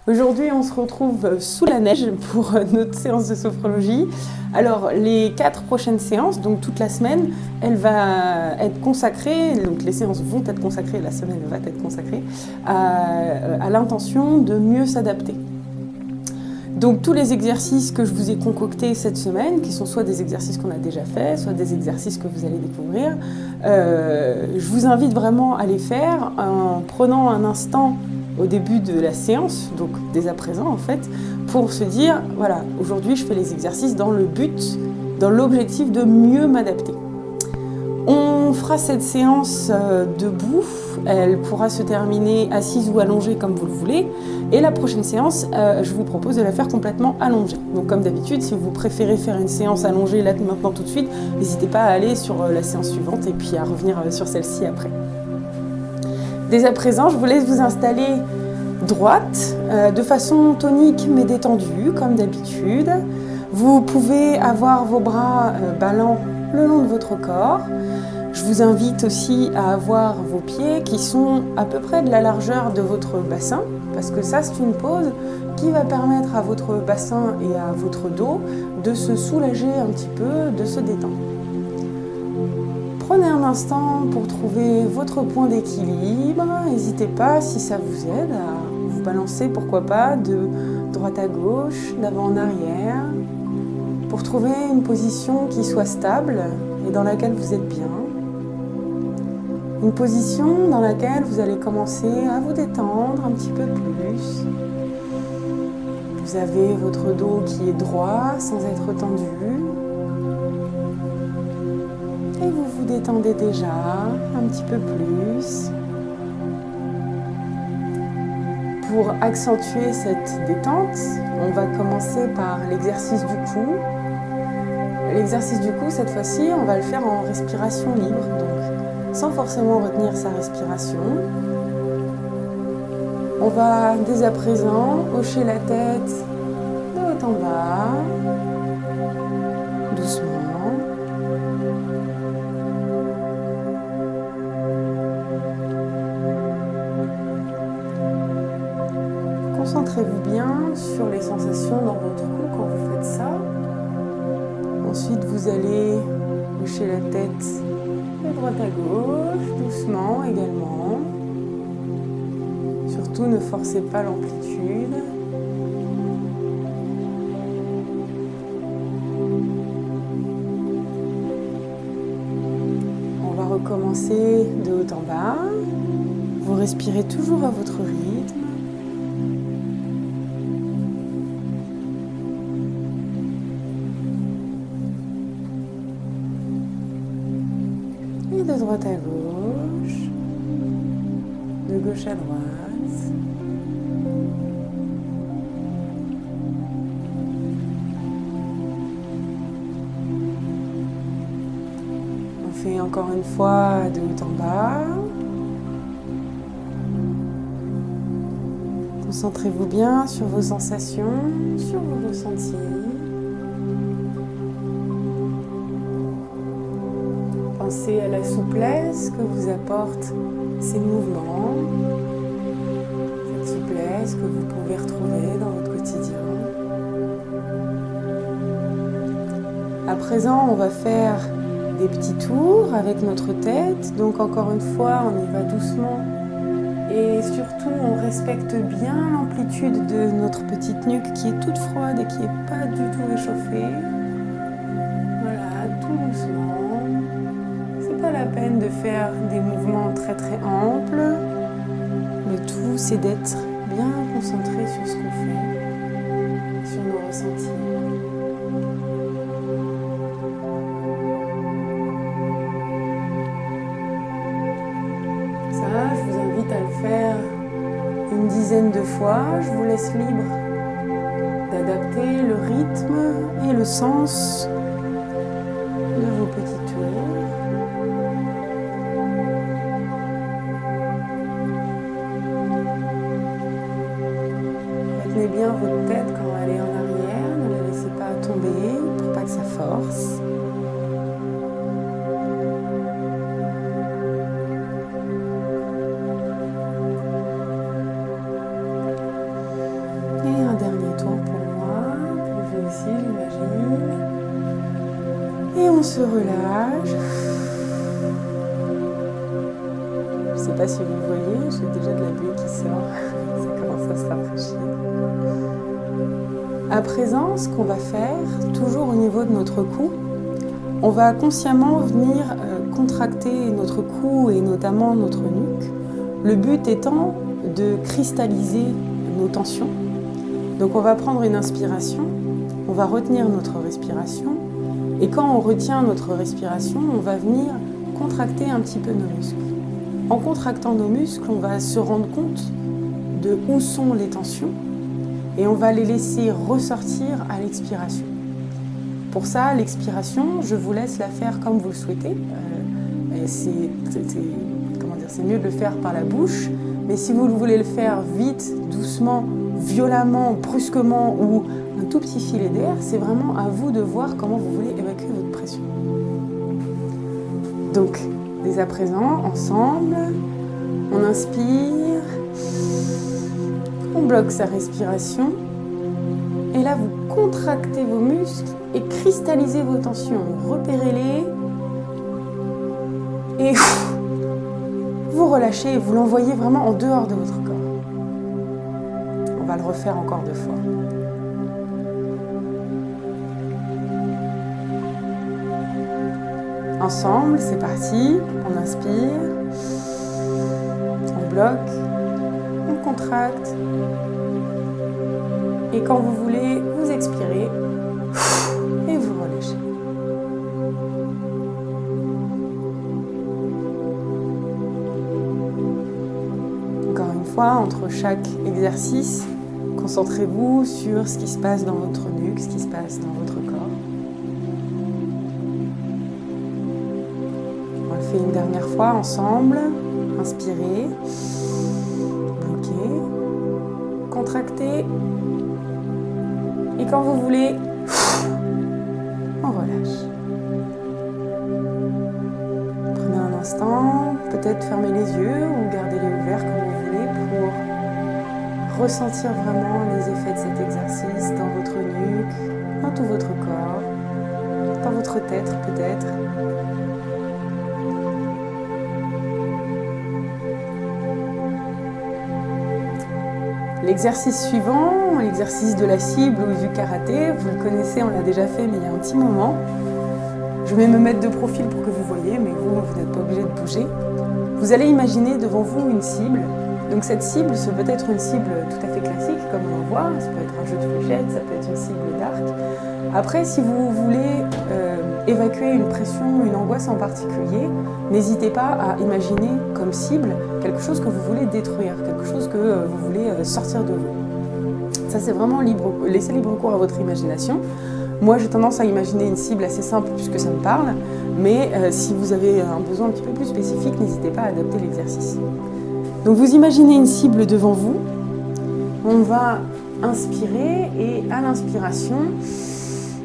Aujourd'hui, on se retrouve sous la neige pour notre séance de sophrologie. Alors, les 4 prochaines séances, donc toute la semaine, elle va être consacrée, donc les séances vont être consacrées, la semaine va être consacrée, à l'intention de mieux s'adapter. Donc tous les exercices que je vous ai concoctés cette semaine, qui sont soit des exercices qu'on a déjà faits, soit des exercices que vous allez découvrir, je vous invite vraiment à les faire en prenant un instant au début de la séance, donc dès à présent en fait, pour se dire, voilà, aujourd'hui je fais les exercices dans le but, dans l'objectif de mieux m'adapter. On fera cette séance debout, elle pourra se terminer assise ou allongée comme vous le voulez. Et la prochaine séance, je vous propose de la faire complètement allongée. Donc comme d'habitude, si vous préférez faire une séance allongée là maintenant tout de suite, n'hésitez pas à aller sur la séance suivante et puis à revenir sur celle-ci après. Dès à présent, je vous laisse vous installer droite, de façon tonique mais détendue, comme d'habitude. Vous pouvez avoir vos bras ballants le long de votre corps. Je vous invite aussi à avoir vos pieds qui sont à peu près de la largeur de votre bassin, parce que ça c'est une pose qui va permettre à votre bassin et à votre dos de se soulager un petit peu, de se détendre. Prenez un instant pour trouver votre point d'équilibre. N'hésitez pas, si ça vous aide, à vous balancer, pourquoi pas, de droite à gauche, d'avant en arrière, pour trouver une position qui soit stable et dans laquelle vous êtes bien. Une position dans laquelle vous allez commencer à vous détendre un petit peu plus. Vous avez votre dos qui est droit sans être tendu. Et vous vous détendez déjà un petit peu plus. Pour accentuer cette détente, on va commencer par l'exercice du cou. L'exercice du cou, cette fois-ci, on va le faire en respiration libre, donc sans forcément retenir sa respiration. On va dès à présent hocher la tête de haut en bas, doucement. Concentrez-vous bien sur les sensations dans votre cou quand vous faites ça. Ensuite, vous allez hocher la tête de droite à gauche, doucement également. Surtout, ne forcez pas l'amplitude. On va recommencer de haut en bas. Vous respirez toujours à votre rythme. De droite à gauche, de gauche à droite. On fait encore une fois de haut en bas. Concentrez-vous bien sur vos sensations, sur vos ressentis. Pensez à la souplesse que vous apportent ces mouvements, cette souplesse que vous pouvez retrouver dans votre quotidien. À présent, on va faire des petits tours avec notre tête. Donc encore une fois, on y va doucement et surtout on respecte bien l'amplitude de notre petite nuque qui est toute froide et qui n'est pas du tout réchauffée. Voilà, tout doucement. Pas la peine de faire des mouvements très très amples. Le tout, c'est d'être bien concentré sur ce qu'on fait, sur nos ressentis. Ça, je vous invite à le faire une dizaine de fois. Je vous laisse libre d'adapter le rythme et le sens de vos petits tours. Retenez bien votre tête quand elle est en arrière, ne la laissez pas tomber pour pas que ça force. Et on se relâche. Je ne sais pas si vous le voyez, j'ai déjà de la buée qui sort. Ça commence à se rafraîchir. À présent, ce qu'on va faire, toujours au niveau de notre cou, on va consciemment venir contracter notre cou et notamment notre nuque. Le but étant de cristalliser nos tensions. Donc on va prendre une inspiration, on va retenir notre respiration et quand on retient notre respiration, on va venir contracter un petit peu nos muscles. En contractant nos muscles, on va se rendre compte de où sont les tensions et on va les laisser ressortir à l'expiration. Pour ça, l'expiration, je vous laisse la faire comme vous le souhaitez. C'est mieux de le faire par la bouche, mais si vous voulez le faire vite, doucement, violemment, brusquement ou un tout petit filet d'air, c'est vraiment à vous de voir comment vous voulez évacuer votre pression. Donc, dès à présent, ensemble, on inspire, on bloque sa respiration, et là vous contractez vos muscles et cristallisez vos tensions, repérez-les, et vous relâchez et vous l'envoyez vraiment en dehors de votre corps. On va le refaire encore 2 fois. Ensemble, c'est parti. On inspire, on bloque, on contracte. Et quand vous voulez, vous expirez et vous relâchez. Encore une fois, entre chaque exercice, concentrez-vous sur ce qui se passe dans votre nuque, ce qui se passe dans votre corps. On le fait une dernière fois ensemble. Inspirez, bloquez, contractez. Et quand vous voulez, on relâche. Prenez un instant, peut-être fermez les yeux ou gardez-les ouverts comme vous voulez pour ressentir vraiment les effets de cet exercice dans votre nuque, dans tout votre corps, dans votre tête peut-être. L'exercice suivant, l'exercice de la cible ou du karaté, vous le connaissez, on l'a déjà fait mais il y a un petit moment. Je vais me mettre de profil pour que vous voyez, mais vous n'êtes pas obligé de bouger. Vous allez imaginer devant vous une cible. Donc cette cible, ça peut être une cible tout à fait classique, comme on le voit. Ça peut être un jeu de fléchettes, ça peut être une cible d'arc. Après, si vous voulez évacuer une pression, une angoisse en particulier, n'hésitez pas à imaginer comme cible quelque chose que vous voulez détruire, quelque chose que vous voulez sortir de vous. Ça, c'est vraiment laissez libre cours à votre imagination. Moi, j'ai tendance à imaginer une cible assez simple puisque ça me parle, mais si vous avez un besoin un petit peu plus spécifique, n'hésitez pas à adapter l'exercice. Donc, vous imaginez une cible devant vous. On va inspirer et à l'inspiration,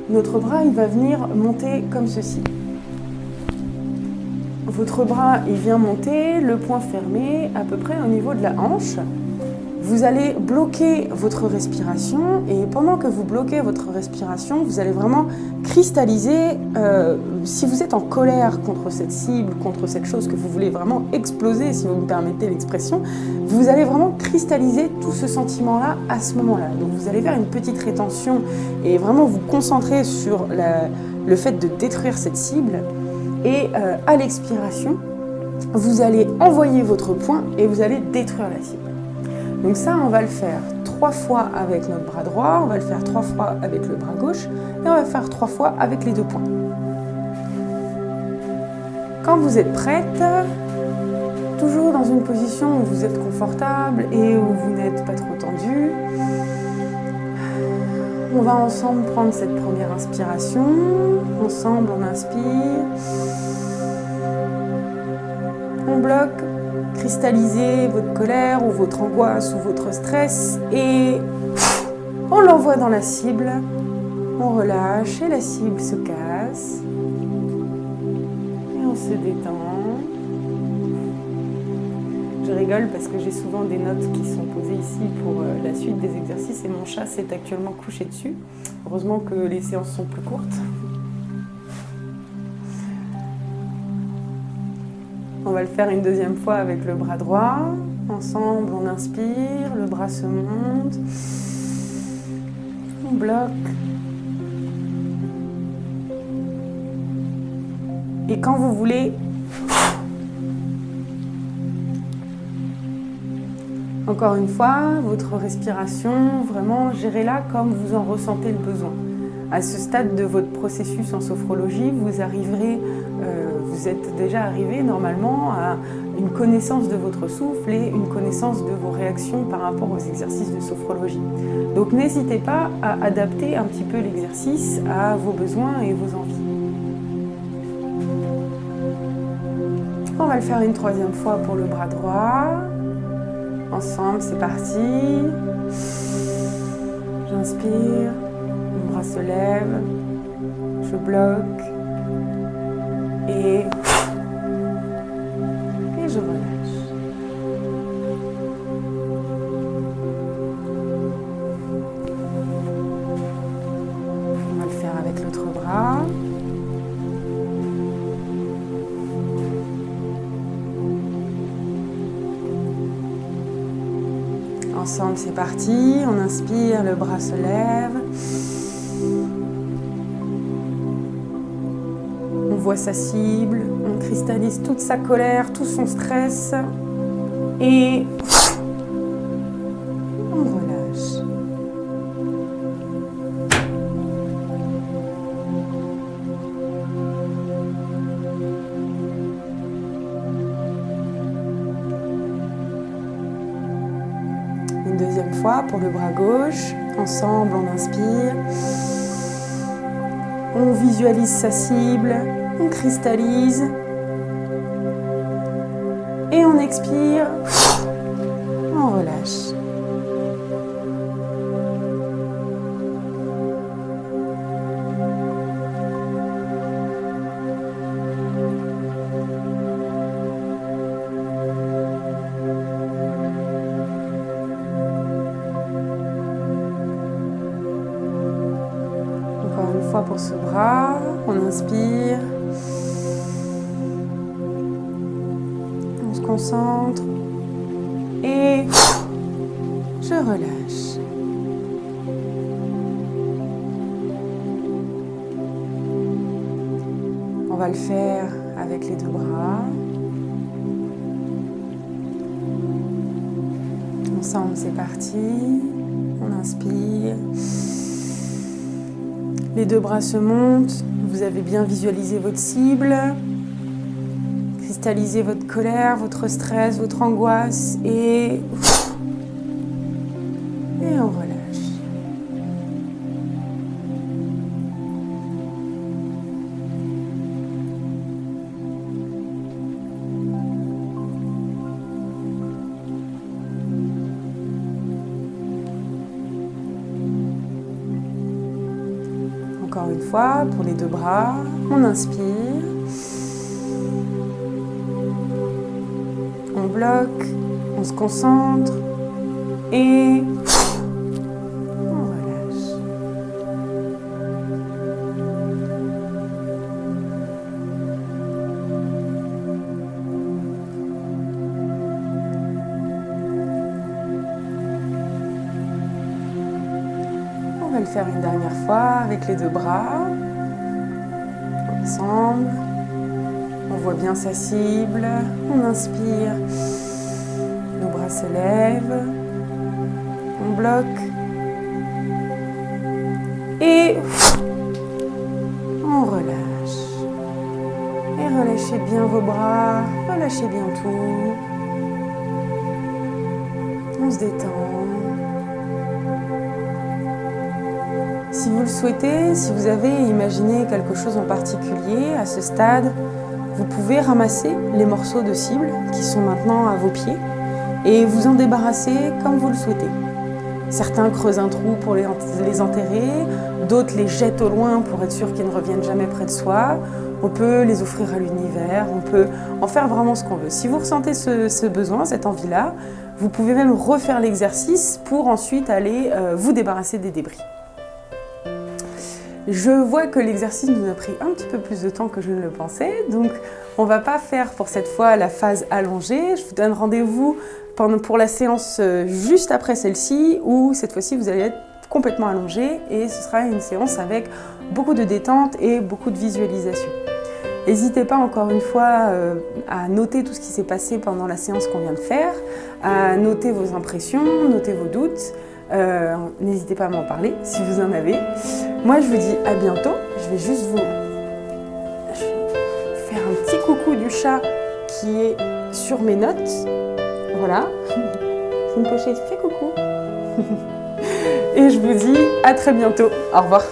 notre bras, il va venir monter comme ceci. Votre bras, il vient monter, le poing fermé, à peu près au niveau de la hanche. Vous allez bloquer votre respiration et pendant que vous bloquez votre respiration, vous allez vraiment cristalliser. Si vous êtes en colère contre cette cible, contre cette chose que vous voulez vraiment exploser, si vous me permettez l'expression, vous allez vraiment cristalliser tout ce sentiment-là à ce moment-là. Donc vous allez faire une petite rétention et vraiment vous concentrer sur le fait de détruire cette cible. Et à l'expiration, vous allez envoyer votre poing et vous allez détruire la cible. Donc ça, on va le faire 3 fois avec notre bras droit, on va le faire 3 fois avec le bras gauche et on va le faire 3 fois avec les 2 poings. Quand vous êtes prête, toujours dans une position où vous êtes confortable et où vous n'êtes pas trop tendu, on va ensemble prendre cette première inspiration. Ensemble, on inspire. On bloque. Cristallisez votre colère ou votre angoisse ou votre stress et on l'envoie dans la cible. On relâche et la cible se casse. Et on se détend. Je rigole parce que j'ai souvent des notes qui sont posées ici pour la suite des exercices et mon chat s'est actuellement couché dessus. Heureusement que les séances sont plus courtes. On va le faire une deuxième fois avec le bras droit. Ensemble, on inspire, le bras se monte. On bloque. Et quand vous voulez, encore une fois, votre respiration, vraiment gérez-la comme vous en ressentez le besoin. À ce stade de votre processus en sophrologie, vous êtes déjà arrivé normalement à une connaissance de votre souffle et une connaissance de vos réactions par rapport aux exercices de sophrologie. Donc n'hésitez pas à adapter un petit peu l'exercice à vos besoins et vos envies. On va le faire une troisième fois pour le bras droit. Ensemble, c'est parti. J'inspire, mon bras se lève, je bloque et je relâche. On va le faire avec l'autre bras. Ensemble, c'est parti. On inspire, le bras se lève. On voit sa cible, on cristallise toute sa colère, tout son stress. Et on relâche. Une deuxième fois pour le bras gauche. Ensemble, on inspire. On visualise sa cible, on cristallise. Et on expire. On relâche. Une fois pour ce bras, on inspire, on se concentre et je relâche. On va le faire avec les deux bras. Ensemble, c'est parti. On inspire. Les deux bras se montent, vous avez bien visualisé votre cible, cristallisez votre colère, votre stress, votre angoisse et on relâche. Encore une fois, pour les deux bras, on inspire, on bloque, on se concentre et on relâche. On va le faire une dernière fois avec les deux bras. Ensemble. On voit bien sa cible. On inspire. Nos bras se lèvent. On bloque. Et on relâche. Et relâchez bien vos bras. Relâchez bien tout. On se détend. Si vous le souhaitez, si vous avez imaginé quelque chose en particulier à ce stade, vous pouvez ramasser les morceaux de cible qui sont maintenant à vos pieds et vous en débarrasser comme vous le souhaitez. Certains creusent un trou pour les enterrer, d'autres les jettent au loin pour être sûr qu'ils ne reviennent jamais près de soi. On peut les offrir à l'univers, on peut en faire vraiment ce qu'on veut. Si vous ressentez ce besoin, cette envie-là, vous pouvez même refaire l'exercice pour ensuite aller vous débarrasser des débris. Je vois que l'exercice nous a pris un petit peu plus de temps que je ne le pensais, donc on ne va pas faire pour cette fois la phase allongée. Je vous donne rendez-vous pour la séance juste après celle-ci, où cette fois-ci vous allez être complètement allongé et ce sera une séance avec beaucoup de détente et beaucoup de visualisation. N'hésitez pas encore une fois à noter tout ce qui s'est passé pendant la séance qu'on vient de faire, à noter vos impressions, noter vos doutes. N'hésitez pas à m'en parler si vous en avez. Moi je vous dis à bientôt. Je vais juste vous faire un petit coucou du chat qui est sur mes notes. Voilà. C'est une pochette, fais coucou. Et je vous dis à très bientôt. Au revoir.